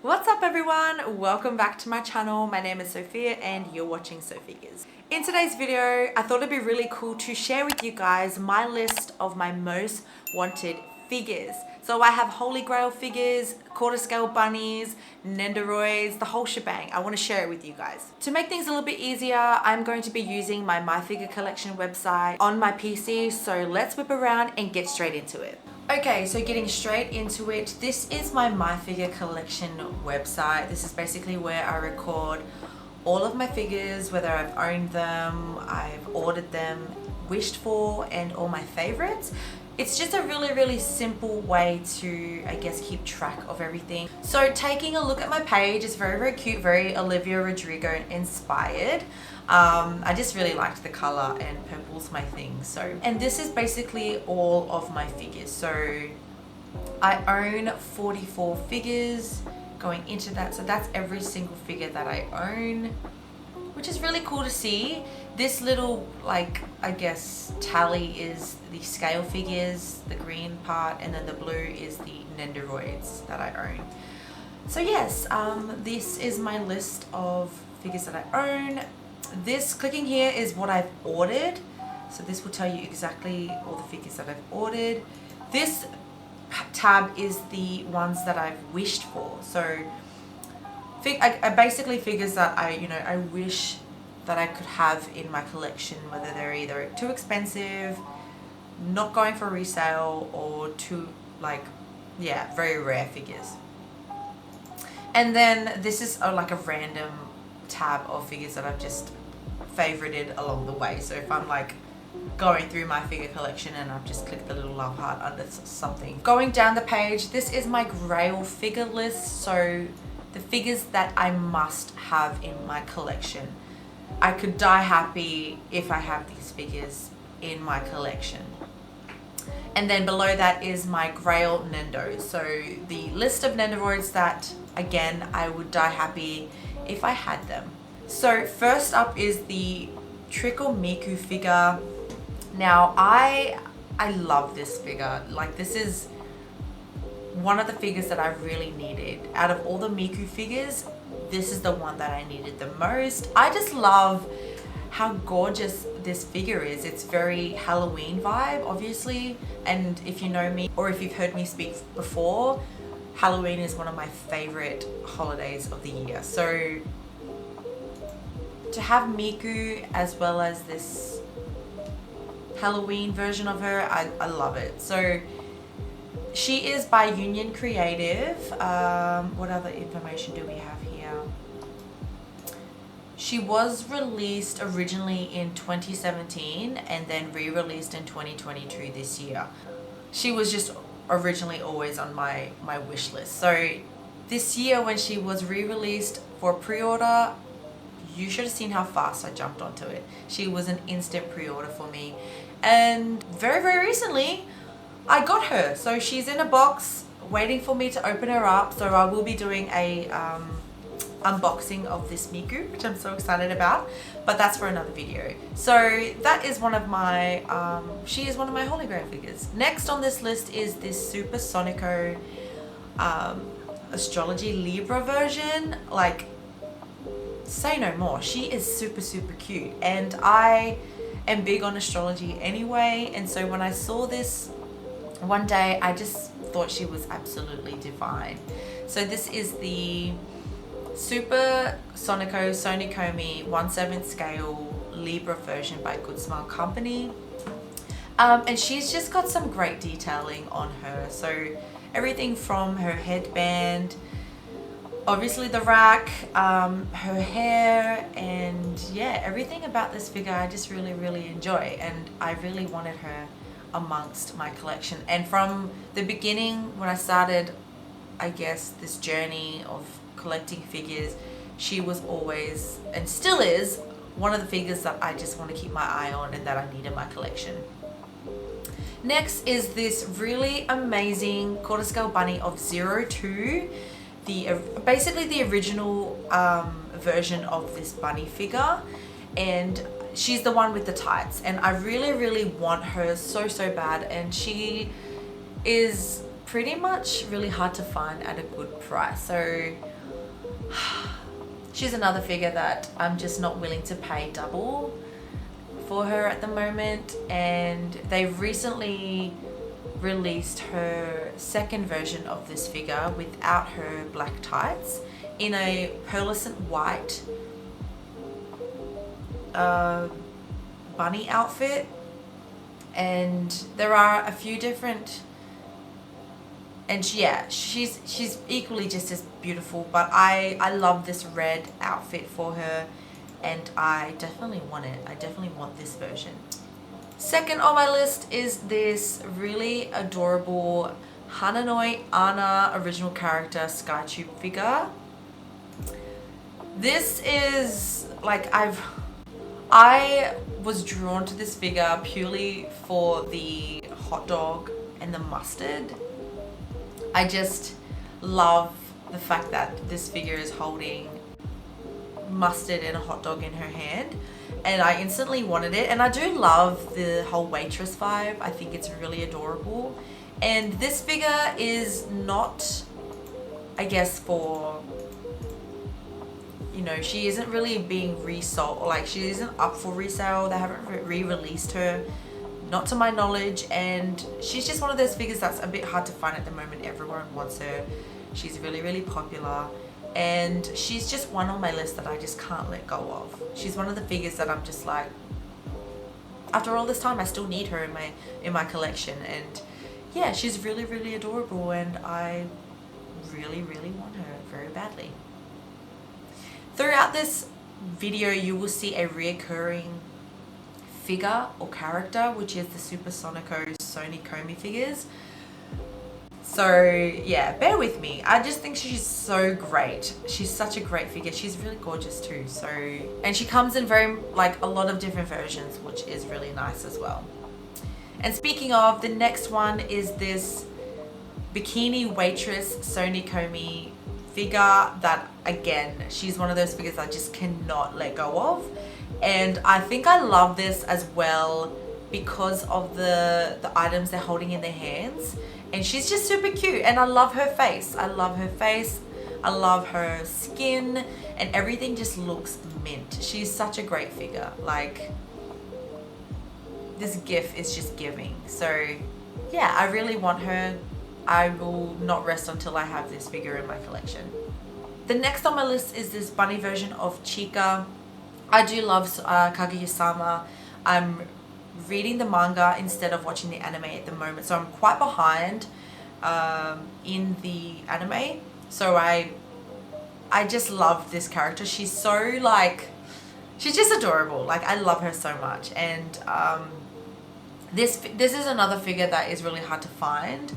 What's up everyone? Welcome back to my channel. My name is Sophia and you're watching Sofigures. In today's video, I thought it'd be really cool to share with you guys my list of my most wanted figures. So I have Holy Grail figures, quarter scale bunnies, Nendoroids, the whole shebang. I want to share it with you guys. To make things a little bit easier, I'm going to be using my My Figure Collection website on my PC. So let's whip around and get straight into it. Okay, so getting straight into it, this is my My Figure Collection website. This is basically where I record all of my figures, whether I've owned them, I've ordered them, wished for, and all my favorites. It's just a really simple way to, I guess, keep track of everything. So taking a look at my page, it's very cute, very Olivia Rodrigo inspired. I just really liked the color, and purple's my thing. So, and this is basically all of my figures. So I own 44 figures going into that. So that's every single figure that I own, which is really cool to see. This little, like, I guess, tally is the scale figures, the green part, and then the blue is the Nendoroids that I own. So yes, this is my list of figures that I own. This clicking here is what I've ordered. So this will tell you exactly all the figures that I've ordered. This tab is the ones that I've wished for. So I basically figures that I wish that I could have in my collection, whether they're either too expensive, not going for resale, or too, like, yeah, very rare figures. And then this is like a random tab of figures that I've just favorited along the way. So if I'm like going through my figure collection and I've just clicked the little love heart under something. Going down the page, this is my Grail figure list. So the figures that I must have in my collection. I could die happy if I have these figures in my collection. And then below that is my Grail Nendos. So the list of Nendoroids that, again, I would die happy if I had them. So first up is the Trickle Miku figure. Now I love this figure. Like, this is one of the figures that I really needed. Out of all the Miku figures, this is the one that I needed the most. I just love how gorgeous this figure is. It's very Halloween vibe, obviously. And if you know me, or if you've heard me speak before, Halloween is one of my favorite holidays of the year. So to have Miku as well as this Halloween version of her, I love it. So she is by Union Creative. What other information do we have here? She was released originally in 2017 and then re-released in 2022 this year. She was just originally always on my wish list. So this year when she was re-released for pre-order, you should have seen how fast I jumped onto it. She was an instant pre-order for me. And very recently, I got her. So she's in a box waiting for me to open her up. So I will be doing a unboxing of this Miku, which I'm so excited about. But that's for another video. So that is one of my, she is one of my Holy Grail figures. Next on this list is this Super Sonico Astrology Libra version. Like, say no more. She is super cute, and I am big on astrology anyway, and so when I saw this one day, I just thought she was absolutely divine. So this is the Super Sonico Sonikomi 1/7 scale Libra version by Good Smile Company, and she's just got some great detailing on her. So everything from her headband, obviously the rack, her hair, and yeah, everything about this figure I just really enjoy, and I really wanted her amongst my collection. And from the beginning, when I started, I guess, this journey of collecting figures, she was always, and still is, one of the figures that I just want to keep my eye on and that I need in my collection. Next is this really amazing quarter scale bunny of 02. Basically the original version of this bunny figure, and she's the one with the tights, and I really want her so bad, and she is pretty much really hard to find at a good price. So She's another figure that I'm just not willing to pay double for her at the moment, and they've recently released her second version of this figure without her black tights in a pearlescent white bunny outfit. And there are a few different, and she's equally just as beautiful, but I love this red outfit for her, and I definitely want it. I definitely want this version. Second on my list is this really adorable Hananoi Anna original character Skytube figure. This is like, I was drawn to this figure purely for the hot dog and the mustard. I just love the fact that this figure is holding mustard and a hot dog in her hand, and I instantly wanted it. And I do love the whole waitress vibe. I think it's really adorable. And this figure is not, I guess, for, you know, she isn't really being resold, like she isn't up for resale. They haven't re-released her, not to my knowledge, and she's just one of those figures that's a bit hard to find at the moment. Everyone wants her. She's really, really popular, and she's just one on my list that I just can't let go of. She's one of the figures that I'm just like, after all this time, I still need her in my collection. And yeah, she's really, really adorable, and I really, really want her very badly. Throughout this video, you will see a reoccurring figure or character, which is the Supersonico Sony Komi figures. So yeah, bear with me. I just think she's so great. She's such a great figure. She's really gorgeous too. So, and she comes in very, like, a lot of different versions, which is really nice as well. And speaking of, the next one is this Bikini Waitress Sony Komi figure that, again, she's one of those figures I just cannot let go of. And I think I love this as well because of the items they're holding in their hands. And she's just super cute, and I love her face. I love her face. I love her skin, and everything just looks mint. She's such a great figure. Like, this gif is just giving. So yeah, I really want her. I will not rest until I have this figure in my collection. The next on my list is this bunny version of Chica. I do love Kaguya-sama. I'm reading the manga instead of watching the anime at the moment, so I'm quite behind in the anime. So I just love this character. She's so, like, she's just adorable. Like, I love her so much. And this is another figure that is really hard to find.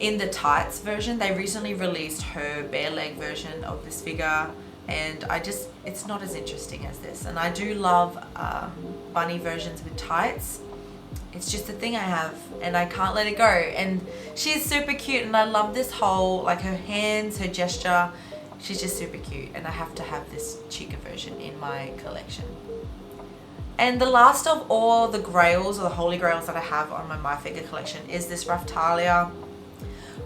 In the tights version, they recently released her bare leg version of this figure, and it's not as interesting as this. And I do love bunny versions with tights. It's just a thing I have, and I can't let it go. And she's super cute, and I love this whole, like, her hands, her gesture. She's just super cute, and I have to have this Chica version in my collection. And the last of all the grails, or the holy grails, that I have on my figure collection is this Raphtalia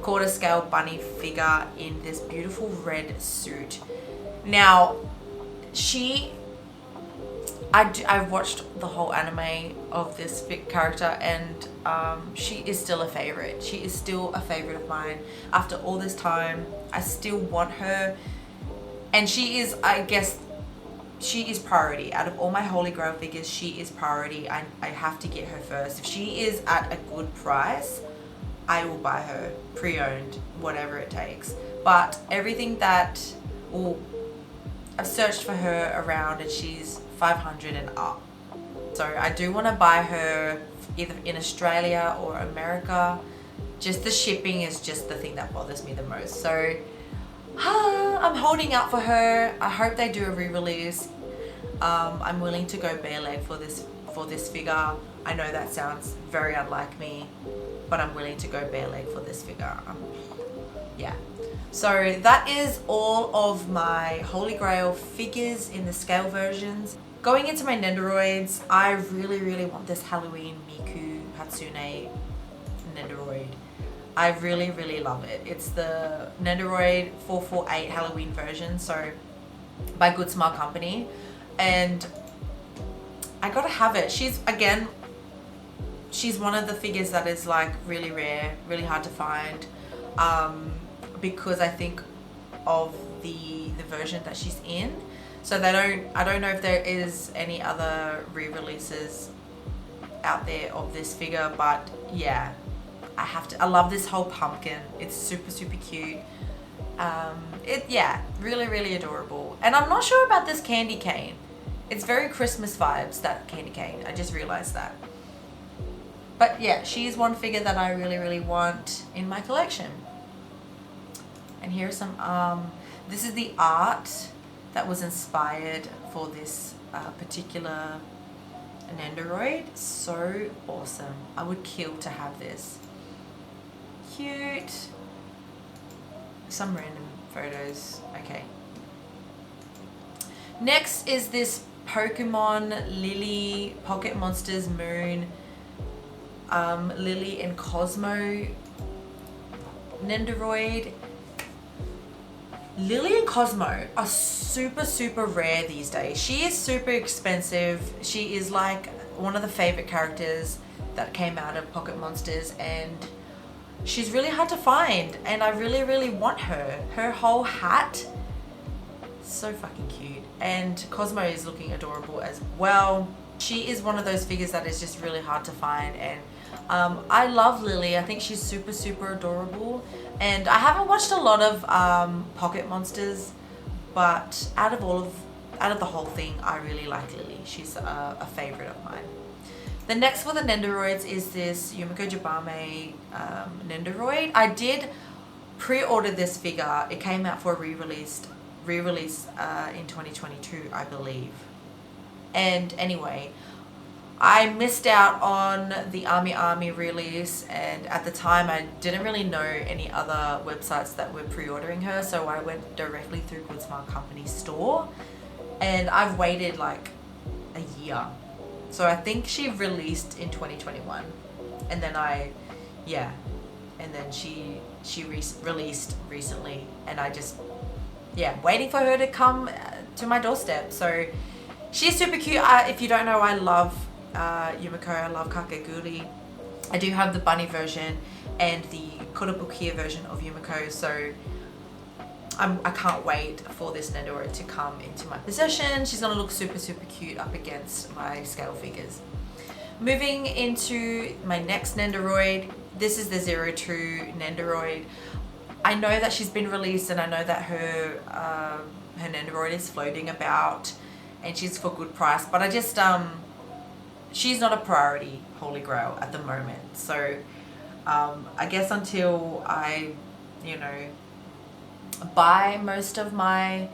quarter scale bunny figure in this beautiful red suit. Now, I've watched the whole anime of this character, and she is still a favorite. She is still a favorite of mine. After all this time, I still want her, and she is, I guess, she is priority. Out of all my holy grail figures, she is priority. I have to get her first. If she is at a good price, I will buy her pre-owned, whatever it takes. But everything that, well, I've searched for her around, and she's 500 and up. So I do want to buy her either in Australia or America. Just the shipping is just the thing that bothers me the most. So I'm holding out for her. I hope they do a re-release. I'm willing to go bare leg for this figure. I know that sounds very unlike me, but I'm willing to go bare leg for this figure. Yeah. So that is all of my Holy Grail figures in the scale versions. Going into my Nendoroids, I really, really want this Halloween Miku Hatsune Nendoroid. I really, really love it. It's the Nendoroid 448 Halloween version, so by Good Smile Company, and I gotta have it. She's one of the figures that is like really rare, really hard to find, because I think of the version that she's in. So I don't know if there is any other re-releases out there of this figure, but yeah, I love this whole pumpkin. It's super, super cute. Yeah, really, really adorable. And I'm not sure about this candy cane. It's very Christmas vibes, that candy cane. I just realized that. But yeah, she's one figure that I really, really want in my collection. And here's some, this is the art that was inspired for this particular Nendoroid. So awesome. I would kill to have this. Cute. Some random photos. Okay. Next is this Pokemon Lily Pocket Monsters Moon Lily and Cosmo Nendoroid. Lily and Cosmo are super, super rare these days. She is super expensive. She is like one of the favorite characters that came out of Pocket Monsters, and she's really hard to find, and I really, really want her. Her whole hat, so fucking cute. And Cosmo is looking adorable as well. She is one of those figures that is just really hard to find, and I love Lily. I think she's super, super adorable. And I haven't watched a lot of Pocket Monsters, but out of the whole thing, I really like Lily. She's a favorite of mine. The next for the Nendoroids is this Yumiko Jabame Nendoroid. I did pre-order this figure. It came out for a re-release in 2022, I believe. And anyway, I missed out on the Army release, and at the time I didn't really know any other websites that were pre-ordering her, so I went directly through Good Smile Company store, and I've waited like a year. So I think she released in 2021, and then she released recently, and I just, waiting for her to come to my doorstep. So she's super cute. If you don't know, I love Yumiko. I love Kakeguri. I do have the bunny version and the Korobukiya version of Yumiko, so I can't wait for this Nendoroid to come into my possession. She's gonna look super, super cute up against my scale figures. Moving into my next Nendoroid, this is the 02 Nendoroid. I know that she's been released, and I know that her Nendoroid is floating about, and she's for good price, but I just she's not a priority holy grail at the moment. So I guess until I buy most of my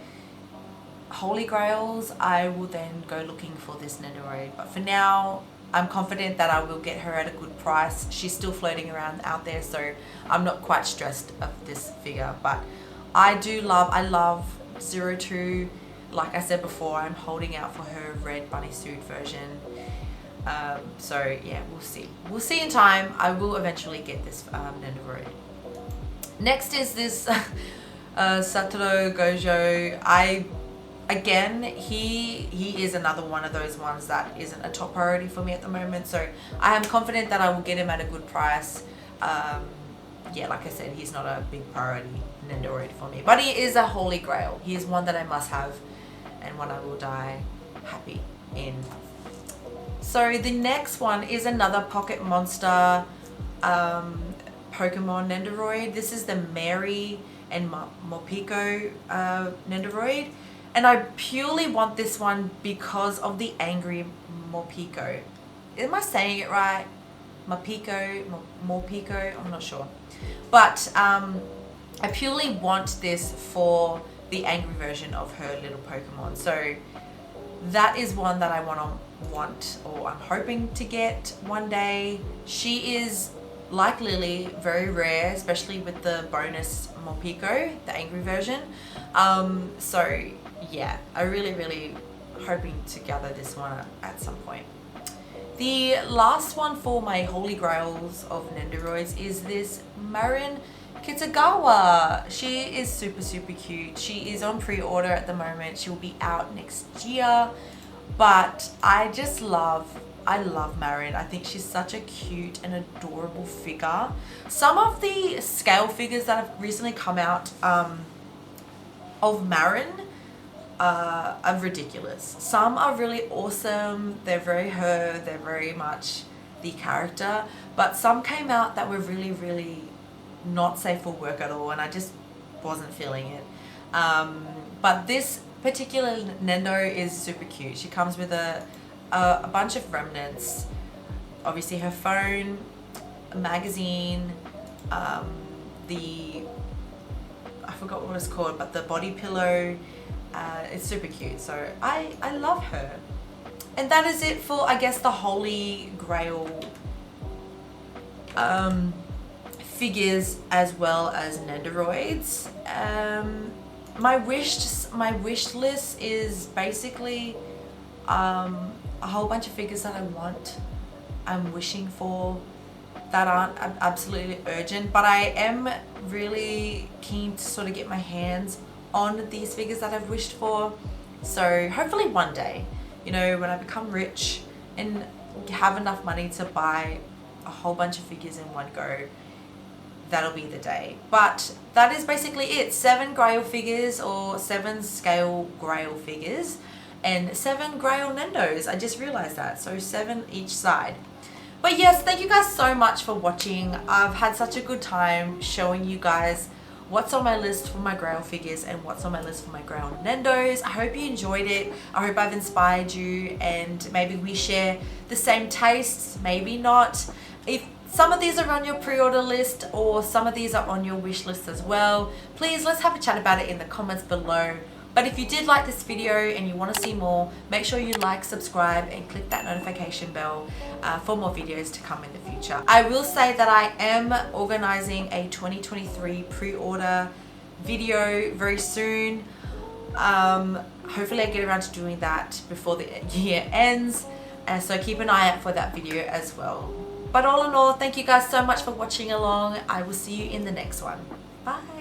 holy grails, I will then go looking for this Nendoroid. But for now, I'm confident that I will get her at a good price. She's still floating around out there, so I'm not quite stressed of this figure. But I love 02. Like I said before, I'm holding out for her red bunny suit version. So yeah, we'll see in time. I will eventually get this Nendoroid. Next is this Satoru Gojo. He is another one of those ones that isn't a top priority for me at the moment, so I am confident that I will get him at a good price. Like I said, he's not a big priority Nendoroid for me, but he is a holy grail. He is one that I must have, and one I will die happy in. So the next one is another Pocket Monster Pokemon Nendoroid. This is the Mary and Morpeko Nendoroid, and I purely want this one because of the angry Morpeko. Am I saying it right? Morpeko, I'm not sure, but I purely want this for the angry version of her little Pokemon. So that is one that I or I'm hoping to get one day. She is, like Lily, very rare, especially with the bonus Morpeko, the angry version. So yeah, I really hoping to gather this one at some point. The last one for my holy grails of Nendoroids is this Marin Kitagawa. She is super cute. She is on pre-order at the moment. She will be out next year. But I love Marin. I think she's such a cute and adorable figure. Some of the scale figures that have recently come out of Marin are ridiculous. Some are really awesome. They're very her. They're very much the character. But some came out that were really not safe for work at all, and I just wasn't feeling it. But this particular Nendo is super cute. She comes with a bunch of remnants. Obviously her phone, a magazine, I forgot what it's called, but the body pillow. It's super cute, so I love her. And that is it for, I guess, the Holy Grail figures as well as Nendoroids. My wish list is basically a whole bunch of figures that I'm wishing for, that aren't absolutely urgent, but I am really keen to sort of get my hands on these figures that I've wished for. So hopefully one day, you know, when I become rich and have enough money to buy a whole bunch of figures in one go, that'll be the day. But that is basically it. 7 Grail figures, or 7 scale Grail figures, and 7 Grail Nendos. I just realized that. So 7 each side. But yes, thank you guys so much for watching. I've had such a good time showing you guys what's on my list for my Grail figures and what's on my list for my Grail Nendos. I hope you enjoyed it. I hope I've inspired you, and maybe we share the same tastes, maybe not. If some of these are on your pre-order list or some of these are on your wish list as well, please let's have a chat about it in the comments below. But if you did like this video and you want to see more, make sure you like, subscribe, and click that notification bell for more videos to come in the future. I will say that I am organizing a 2023 pre-order video very soon. Hopefully I get around to doing that before the year ends, and so keep an eye out for that video as well. But all in all, thank you guys so much for watching along. I will see you in the next one. Bye.